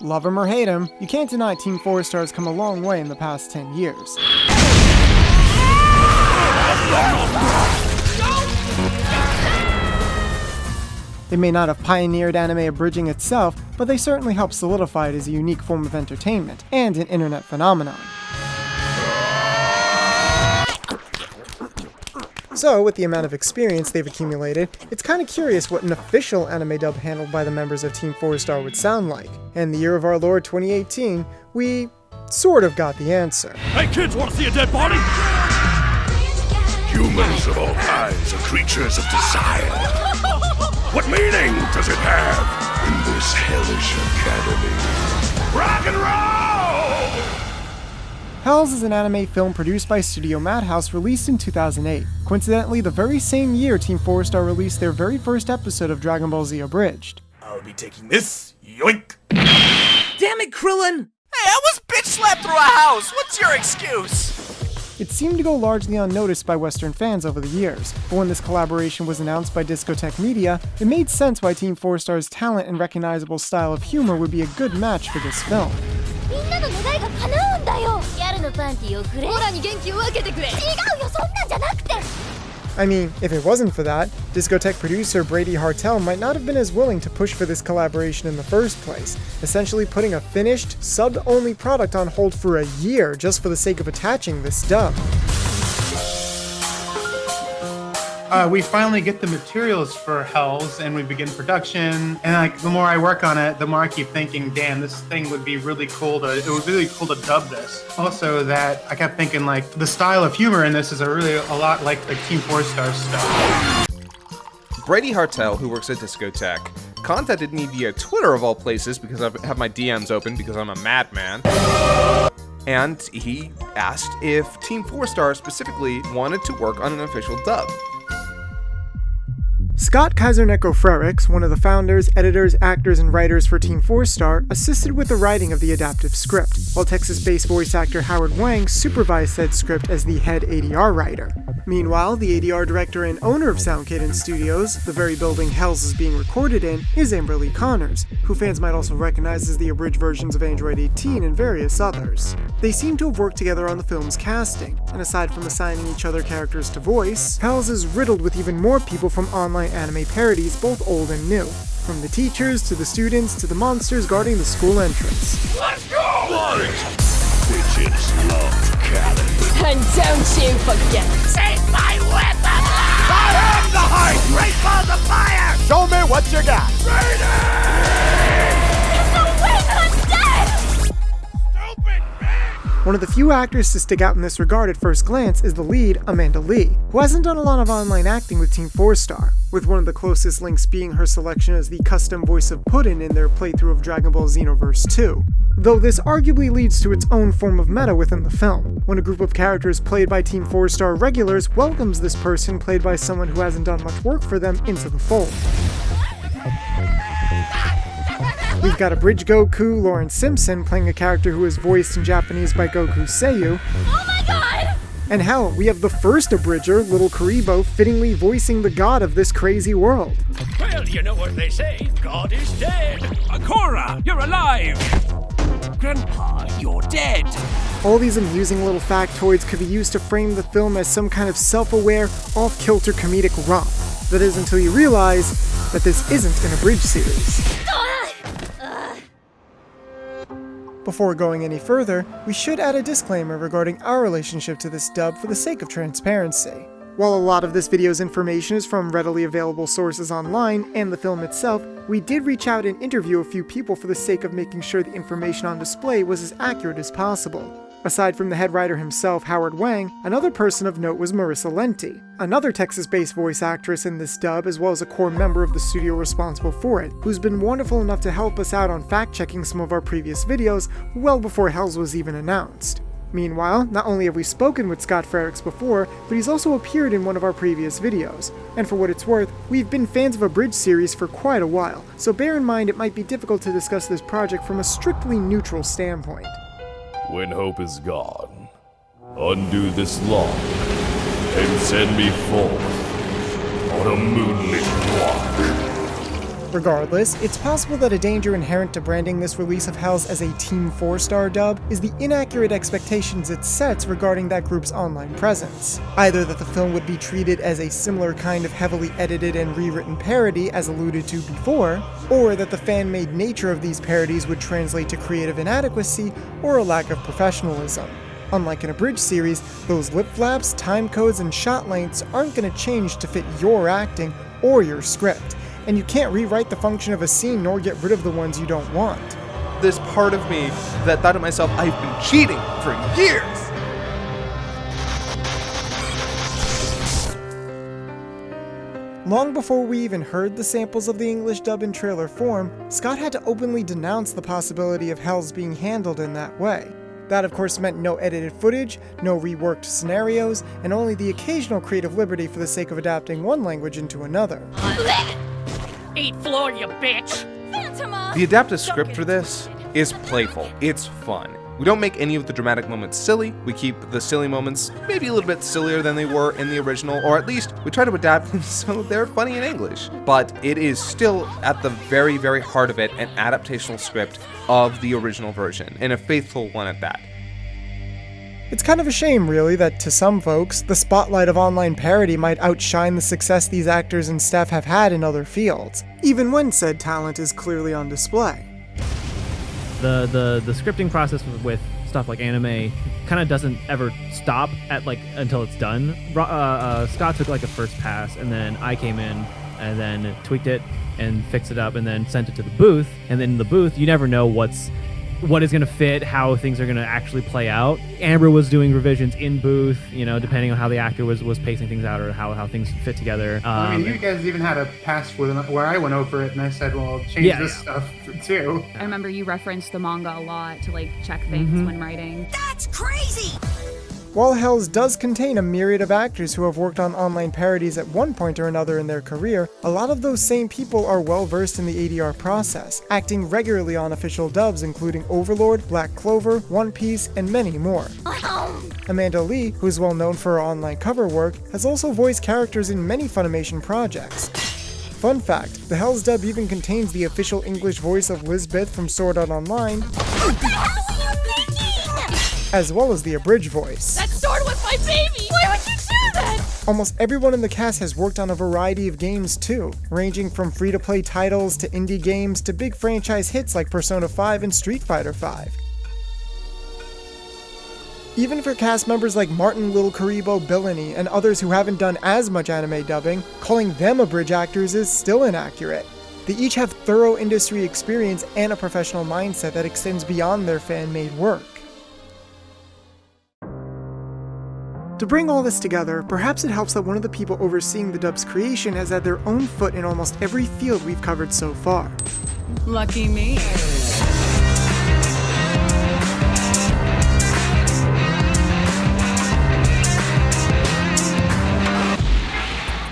love him or hate him, you can't deny TeamFourStar has come a long way in the past 10 years. They may not have pioneered anime abridging itself, but they certainly helped solidify it as a unique form of entertainment, and an internet phenomenon. So, with the amount of experience they've accumulated, it's kinda curious what an official anime dub handled by the members of TeamFourStar would sound like. And the year of our Lord 2018, we sort of got the answer. Hey kids, wanna see a dead body? Humans of all kinds are creatures of desire. What meaning does it have in this hellish academy? Rock and roll! Hells is an anime film produced by Studio Madhouse released in 2008. Coincidentally, the very same year TeamFourStar released their very first episode of Dragon Ball Z Abridged. I'll be taking this, yoink! Damn it, Krillin! Hey, I was bitch slapped through a house! What's your excuse? It seemed to go largely unnoticed by Western fans over the years, but when this collaboration was announced by Discotek Media, it made sense why TeamFourStar's talent and recognizable style of humor would be a good match for this film. I mean, if it wasn't for that, Discotek producer Brady Hartel might not have been as willing to push for this collaboration in the first place, essentially putting a finished, sub-only product on hold for a year just for the sake of attaching this dub. We finally get the materials for Hells and we begin production, and the more I work on it, the more I keep thinking, damn, this thing would be really cool to dub this. Also that I kept thinking the style of humor in this is a lot like the TeamFourStar stuff. Brady Hartel, who works at Discotek, contacted me via Twitter of all places because I have my DMs open because I'm a madman. And he asked if TeamFourStar specifically wanted to work on an official dub. Scott Frerichs, one of the founders, editors, actors, and writers for TeamFourStar, assisted with the writing of the adaptive script, while Texas-based voice actor Howard Wang supervised said script as the head ADR writer. Meanwhile, the ADR director and owner of Sound Cadence Studios, the very building Hells is being recorded in, is Amber Lee Connors, who fans might also recognize as the abridged versions of Android 18 and various others. They seem to have worked together on the film's casting, and aside from assigning each other characters to voice, Hells is riddled with even more people from online anime parodies, both old and new. From the teachers, to the students, to the monsters guarding the school entrance. Let's go! Bitches love cadence. And don't you forget, Take my weapon! I am the height! Great balls of fire! Show me what you got! One of the few actors to stick out in this regard at first glance is the lead, Amanda Lee, who hasn't done a lot of online acting with TeamFourStar, with one of the closest links being her selection as the custom voice of Puddin in their playthrough of Dragon Ball Xenoverse 2. Though this arguably leads to its own form of meta within the film, when a group of characters played by TeamFourStar regulars welcomes this person played by someone who hasn't done much work for them into the fold. We've got Abridged Goku, Lawrence Simpson, playing a character who is voiced in Japanese by Goku Seiyu. oh my god! And hell, we have the first Abridger, Little Karibo, fittingly voicing the god of this crazy world. Well, you know what they say, God is dead. Akora, you're alive! Grandpa, you're dead. All these amusing little factoids could be used to frame the film as some kind of self-aware, off-kilter comedic romp. That is until you realize that this isn't an Abridged series. Before going any further, we should add a disclaimer regarding our relationship to this dub for the sake of transparency. While a lot of this video's information is from readily available sources online and the film itself, we did reach out and interview a few people for the sake of making sure the information on display was as accurate as possible. Aside from the head writer himself, Howard Wang, another person of note was Marissa Lenti, another Texas-based voice actress in this dub as well as a core member of the studio responsible for it, who's been wonderful enough to help us out on fact-checking some of our previous videos well before Hells was even announced. Meanwhile, not only have we spoken with Scott Frerichs before, but he's also appeared in one of our previous videos. And for what it's worth, we've been fans of Abridged series for quite a while, so bear in mind it might be difficult to discuss this project from a strictly neutral standpoint. When hope is gone, undo this lock and send me forth on a moonlit walk. Regardless, it's possible that a danger inherent to branding this release of Hells as a TeamFourStar dub is the inaccurate expectations it sets regarding that group's online presence. Either that the film would be treated as a similar kind of heavily edited and rewritten parody as alluded to before, or that the fan-made nature of these parodies would translate to creative inadequacy or a lack of professionalism. Unlike an abridged series, those lip flaps, time codes, and shot lengths aren't going to change to fit your acting or your script, and you can't rewrite the function of a scene nor get rid of the ones you don't want. This part of me that thought to myself, I've been cheating for years! Long before we even heard the samples of the English dub in trailer form, Scott had to openly denounce the possibility of Hells being handled in that way. That of course meant no edited footage, no reworked scenarios, and only the occasional creative liberty for the sake of adapting one language into another. Eat floor, you bitch! The adapted script for this is playful. It's fun. We don't make any of the dramatic moments silly. We keep the silly moments maybe a little bit sillier than they were in the original, or at least we try to adapt them so they're funny in English. But it is still at the very, very heart of it an adaptational script of the original version, and a faithful one at that. It's kind of a shame, really, that to some folks, the spotlight of online parody might outshine the success these actors and staff have had in other fields, even when said talent is clearly on display. The scripting process with stuff like anime kind of doesn't ever stop at until it's done. Scott took a first pass, and then I came in and then tweaked it and fixed it up and then sent it to the booth. And then in the booth, you never know what is going to fit, how things are going to actually play out. Amber was doing revisions in booth, depending on how the actor was pacing things out or how things fit together. You guys even had a pass where I went over it and I said, well, change this stuff too. I remember you referenced the manga a lot to check things when writing. That's crazy! While Hells does contain a myriad of actors who have worked on online parodies at one point or another in their career, a lot of those same people are well versed in the ADR process, acting regularly on official dubs including Overlord, Black Clover, One Piece, and many more. Amanda Lee, who is well known for her online cover work, has also voiced characters in many Funimation projects. Fun fact, the Hells dub even contains the official English voice of Lisbeth from Sword Art Online, as well as the abridged voice. That sword was my baby! Why would you do that? Almost everyone in the cast has worked on a variety of games too, ranging from free-to-play titles to indie games to big franchise hits like Persona 5 and Street Fighter 5. Even for cast members like Martin Lil Karibo Billany and others who haven't done as much anime dubbing, calling them abridged actors is still inaccurate. They each have thorough industry experience and a professional mindset that extends beyond their fan-made work. To bring all this together, perhaps it helps that one of the people overseeing the dub's creation has had their own foot in almost every field we've covered so far. Lucky me.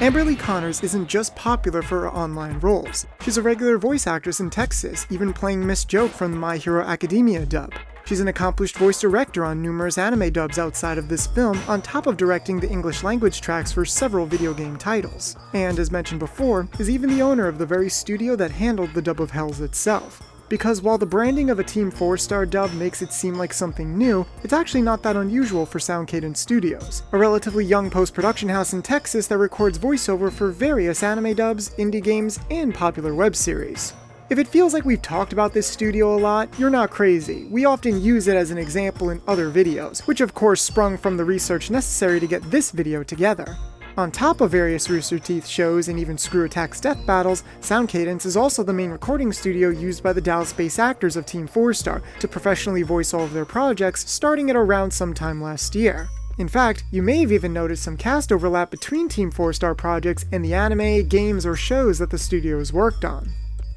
Amber Lee Connors isn't just popular for her online roles. She's a regular voice actress in Texas, even playing Miss Joke from the My Hero Academia dub. She's an accomplished voice director on numerous anime dubs outside of this film, on top of directing the English language tracks for several video game titles. And as mentioned before, is even the owner of the very studio that handled the dub of Hells itself. Because while the branding of a TeamFourStar dub makes it seem like something new, it's actually not that unusual for Sound Cadence Studios, a relatively young post-production house in Texas that records voiceover for various anime dubs, indie games, and popular web series. If it feels like we've talked about this studio a lot, you're not crazy. We often use it as an example in other videos, which of course sprung from the research necessary to get this video together. On top of various Rooster Teeth shows and even Screw Attack's death battles, Sound Cadence is also the main recording studio used by the Dallas-based actors of TeamFourStar to professionally voice all of their projects, starting at around sometime last year. In fact, you may have even noticed some cast overlap between TeamFourStar projects and the anime, games, or shows that the studio has worked on.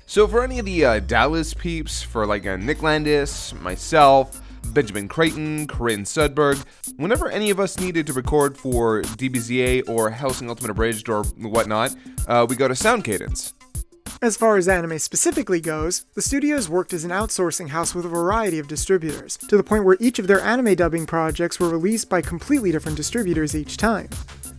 So for any of the Dallas peeps, for Nick Landis, myself, Benjamin Creighton, Corinne Sudberg, whenever any of us needed to record for DBZA or Hellsing Ultimate Abridged or whatnot, we go to Sound Cadence. As far as anime specifically goes, the studio has worked as an outsourcing house with a variety of distributors, to the point where each of their anime dubbing projects were released by completely different distributors each time.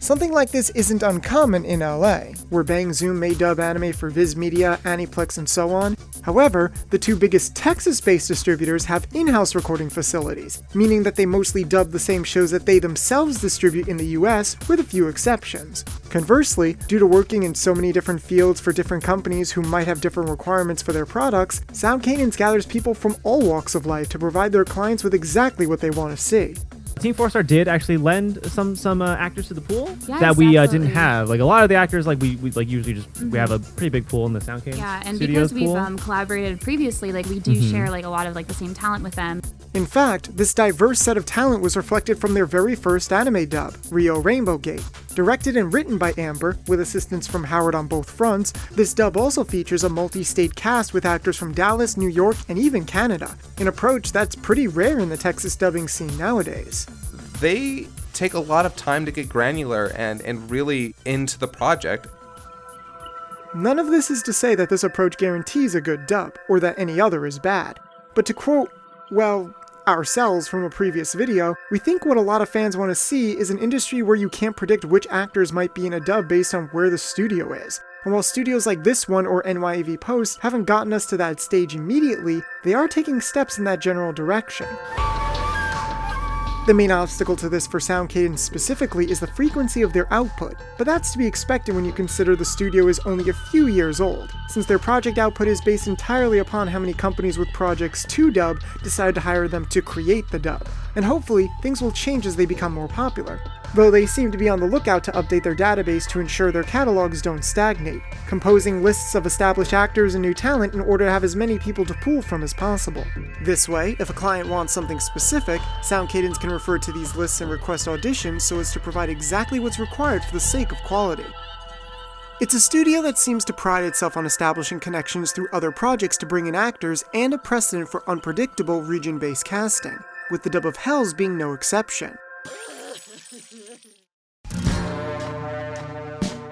Something like this isn't uncommon in LA, where Bang Zoom may dub anime for Viz Media, Aniplex, and so on. However, the two biggest Texas-based distributors have in-house recording facilities, meaning that they mostly dub the same shows that they themselves distribute in the US, with a few exceptions. Conversely, due to working in so many different fields for different companies who might have different requirements for their products, Sound Cadence gathers people from all walks of life to provide their clients with exactly what they want to see. TeamFourStar did actually lend some actors to the pool Yes, that we didn't absolutely. have. Like a lot of the actors, like we like usually just we have a pretty big pool in the Sound Cadence Yeah, and Studios because we've pool. collaborated previously, like we do share like a lot of like the same talent with them. In fact, this diverse set of talent was reflected from their very first anime dub, Rio Rainbow Gate. Directed and written by Amber, with assistance from Howard on both fronts, this dub also features a multi-state cast with actors from Dallas, New York, and even Canada, an approach that's pretty rare in the Texas dubbing scene nowadays. They take a lot of time to get granular and really into the project. None of this is to say that this approach guarantees a good dub, or that any other is bad. But to quote, well, ourselves from a previous video, we think what a lot of fans want to see is an industry where you can't predict which actors might be in a dub based on where the studio is. And while studios like this one or NYAV Post haven't gotten us to that stage immediately, they are taking steps in that general direction. The main obstacle to this for Sound Cadence specifically is the frequency of their output, but that's to be expected when you consider the studio is only a few years old, since their project output is based entirely upon how many companies with projects to dub decide to hire them to create the dub. And hopefully, things will change as they become more popular, though they seem to be on the lookout to update their database to ensure their catalogs don't stagnate, composing lists of established actors and new talent in order to have as many people to pull from as possible. This way, if a client wants something specific, Sound Cadence can refer to these lists and request auditions so as to provide exactly what's required for the sake of quality. It's a studio that seems to pride itself on establishing connections through other projects to bring in actors and a precedent for unpredictable region-based casting, with the dub of Hells being no exception.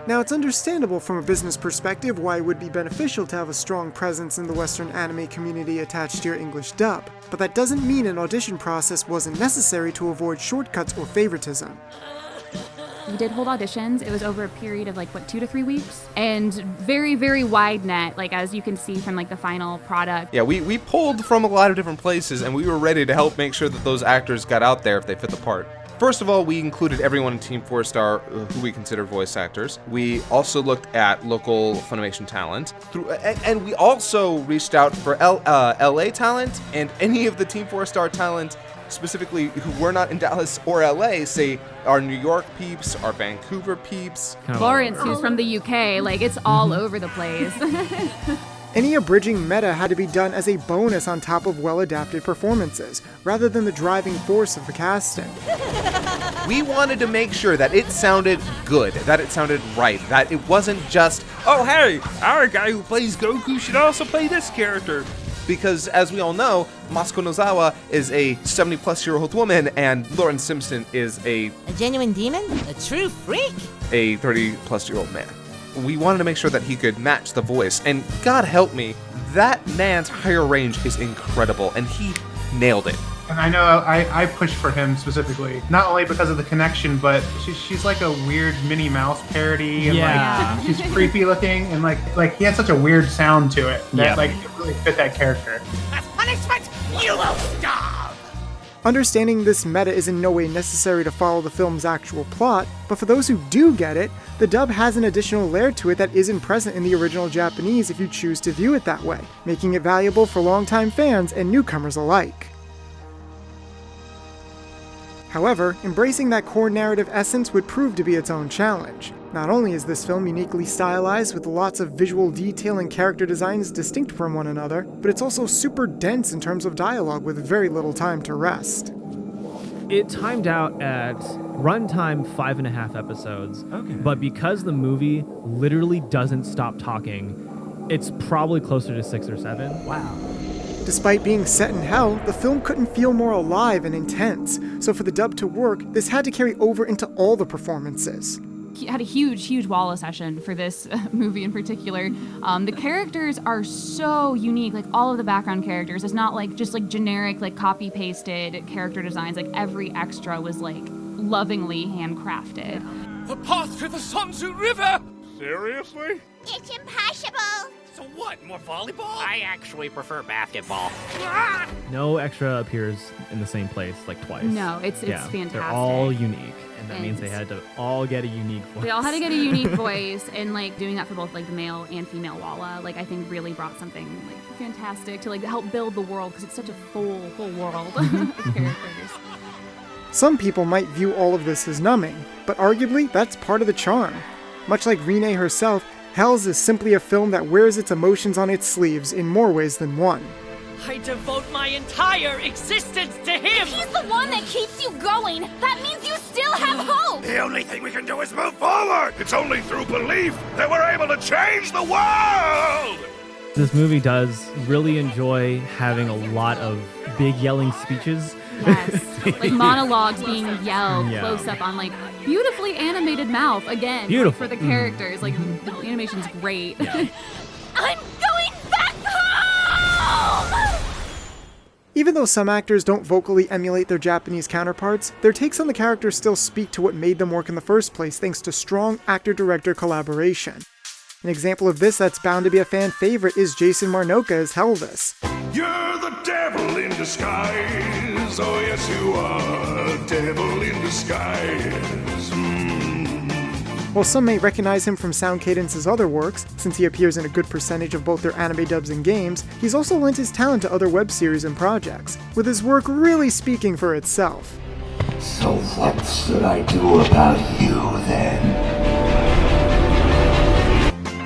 Now, it's understandable from a business perspective why it would be beneficial to have a strong presence in the Western anime community attached to your English dub, but that doesn't mean an audition process wasn't necessary to avoid shortcuts or favoritism. We did hold auditions. It was over a period of 2 to 3 weeks, and very, very wide net, as you can see from the final product. Yeah, we pulled from a lot of different places, and we were ready to help make sure that those actors got out there if they fit the part. First of all, we included everyone in TeamFourStar who we consider voice actors. We also looked at local Funimation talent, and we also reached out for LA talent and any of the TeamFourStar talent, specifically who were not in Dallas or LA, say our New York peeps, our Vancouver peeps. Lawrence, who's from the UK, it's all over the place. Any abridging meta had to be done as a bonus on top of well-adapted performances, rather than the driving force of the casting. We wanted to make sure that it sounded good, that it sounded right, that it wasn't just, oh hey, our guy who plays Goku should also play this character. Because as we all know, Masuko Nozawa is a 70-plus-year-old woman and Lawrence Simpson is a genuine demon? A true freak? a 30-plus-year-old man. We wanted to make sure that he could match the voice, and God help me, that man's higher range is incredible, and he nailed it. And I know I pushed for him specifically, not only because of the connection, but she's like a weird Minnie Mouse parody, and she's creepy looking, and like he had such a weird sound to it that it really fit that character. As punishment, you will starve! Understanding this meta is in no way necessary to follow the film's actual plot, but for those who do get it, the dub has an additional layer to it that isn't present in the original Japanese if you choose to view it that way, making it valuable for longtime fans and newcomers alike. However, embracing that core narrative essence would prove to be its own challenge. Not only is this film uniquely stylized with lots of visual detail and character designs distinct from one another, but it's also super dense in terms of dialogue with very little time to rest. It timed out at runtime 5.5 episodes, but because the movie literally doesn't stop talking, it's probably closer to 6 or 7. Wow. Despite being set in hell, the film couldn't feel more alive and intense, so for the dub to work, this had to carry over into all the performances. He had a huge Walla session for this movie in particular. The characters are so unique, all of the background characters. It's not just generic, copy-pasted character designs. Every extra was lovingly handcrafted. The path to the Sanzu River! Seriously? It's impossible. So what, more volleyball? I actually prefer basketball. No extra appears in the same place like twice. No, it's Yeah, fantastic. They're all unique, and that means they And- had to all get a unique voice. They all had to get a unique voice, and like doing that for both like the male and female Walla, like I think really brought something like fantastic to like help build the world because it's such a full world of characters. Some people might view all of this as numbing, but arguably that's part of the charm. Much like Renee herself, Hells is simply a film that wears its emotions on its sleeves in more ways than one. I devote my entire existence to him! He's the one that keeps you going. That means you still have hope. The only thing we can do is move forward. It's only through belief that we're able to change the world. This movie does really enjoy having a lot of big yelling speeches. Yes, like monologues being yelled Yeah. close up on like beautifully animated mouth again. Beautiful. For the characters, like the animation's great. I'm going back home. Even though some actors don't vocally emulate their Japanese counterparts, their takes on the characters still speak to what made them work in the first place thanks to strong actor-director collaboration. An example of this that's bound to be a fan favorite is Jason Marnocha as Helvis. You're the devil in disguise. Oh, yes, you are. Devil in disguise. While some may recognize him from Sound Cadence's other works, since he appears in a good percentage of both their anime dubs and games, he's also lent his talent to other web series and projects, with his work really speaking for itself. So what should I do about you, then?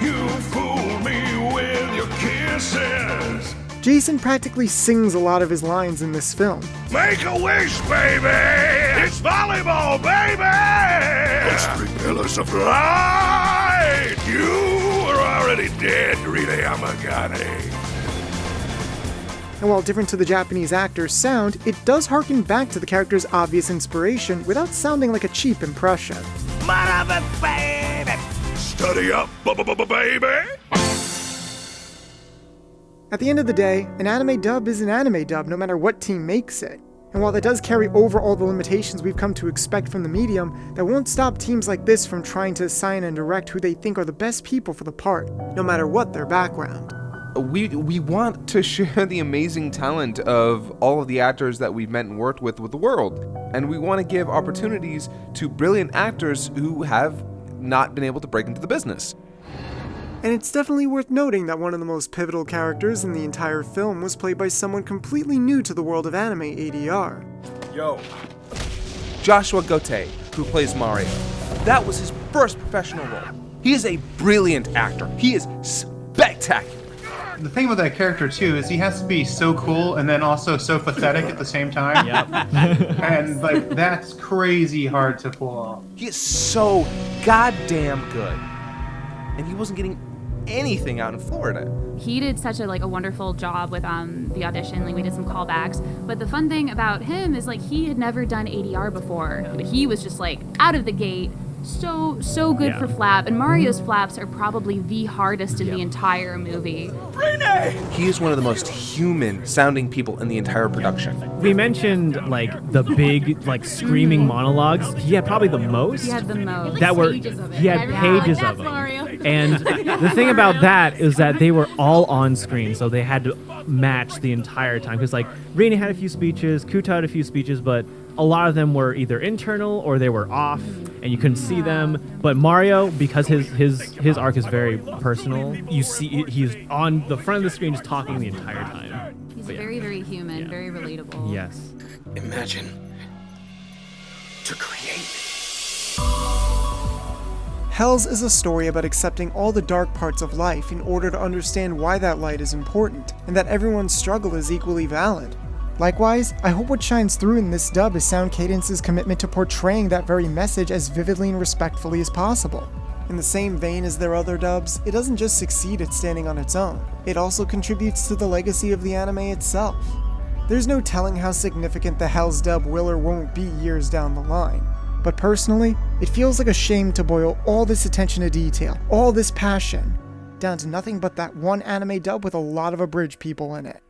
You fool me with your kisses. Jason practically sings a lot of his lines in this film. Make a wish, baby! It's volleyball, baby! It's 3 pillars of light! You are already dead, Rita Yamagami. And while different to the Japanese actor's sound, it does harken back to the character's obvious inspiration without sounding like a cheap impression. Baby! Study up, baby! At the end of the day, an anime dub is an anime dub no matter what team makes it. And while that does carry over all the limitations we've come to expect from the medium, that won't stop teams like this from trying to assign and direct who they think are the best people for the part, no matter what their background. We want to share the amazing talent of all of the actors that we've met and worked with the world. And we want to give opportunities to brilliant actors who have not been able to break into the business. And it's definitely worth noting that one of the most pivotal characters in the entire film was played by someone completely new to the world of anime ADR. Yo. Joshua Gote, who plays Mario. That was his first professional role. He is a brilliant actor. He is spectacular. The thing with that character too is he has to be so cool and then also so pathetic at the same time. Yep. And like that's crazy hard to pull off. He is so goddamn good. And he wasn't getting anything out in Florida. He did such a wonderful job with the audition. Like we did some callbacks, but the fun thing about him is like he had never done ADR before, but he was just like out of the gate so good for flap. And Mario's flaps are probably the hardest in the entire movie. He is one of the most human sounding people in the entire production. We mentioned like the big screaming monologues. He had probably the most. He had the most. That were Pages of it. he had pages of them. And the thing about that is that they were all on screen, so they had to match the entire time. Because like Rini had a few speeches, Kuta had a few speeches, but a lot of them were either internal or they were off, and you couldn't see them. But Mario, because his arc is very personal, you see he's on the front of the screen just talking the entire time. He's But yeah. very human, very relatable. Yes. Imagine to create. Hells is a story about accepting all the dark parts of life in order to understand why that light is important, and that everyone's struggle is equally valid. Likewise, I hope what shines through in this dub is Sound Cadence's commitment to portraying that very message as vividly and respectfully as possible. In the same vein as their other dubs, it doesn't just succeed at standing on its own, it also contributes to the legacy of the anime itself. There's no telling how significant the Hells dub will or won't be years down the line. But personally, it feels like a shame to boil all this attention to detail, all this passion, down to nothing but that one anime dub with a lot of abridged people in it.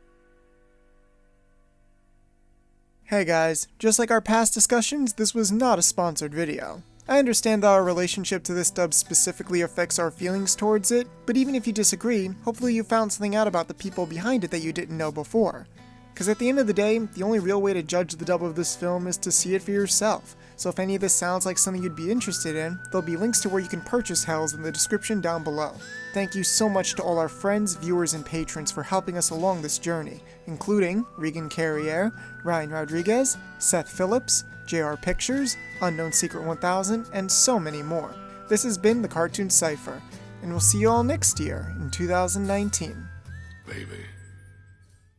Hey guys, just like our past discussions, this was not a sponsored video. I understand that our relationship to this dub specifically affects our feelings towards it, but even if you disagree, hopefully you found something out about the people behind it that you didn't know before. Because at the end of the day, the only real way to judge the dub of this film is to see it for yourself. So if any of this sounds like something you'd be interested in, there'll be links to where you can purchase Hells in the description down below. Thank you so much to all our friends, viewers, and patrons for helping us along this journey, including Regan Carriere, Ryan Rodriguez, Seth Phillips, JR Pictures, Unknown Secret 1000, and so many more. This has been the Cartoon Cypher, and we'll see you all next year in 2019. Baby.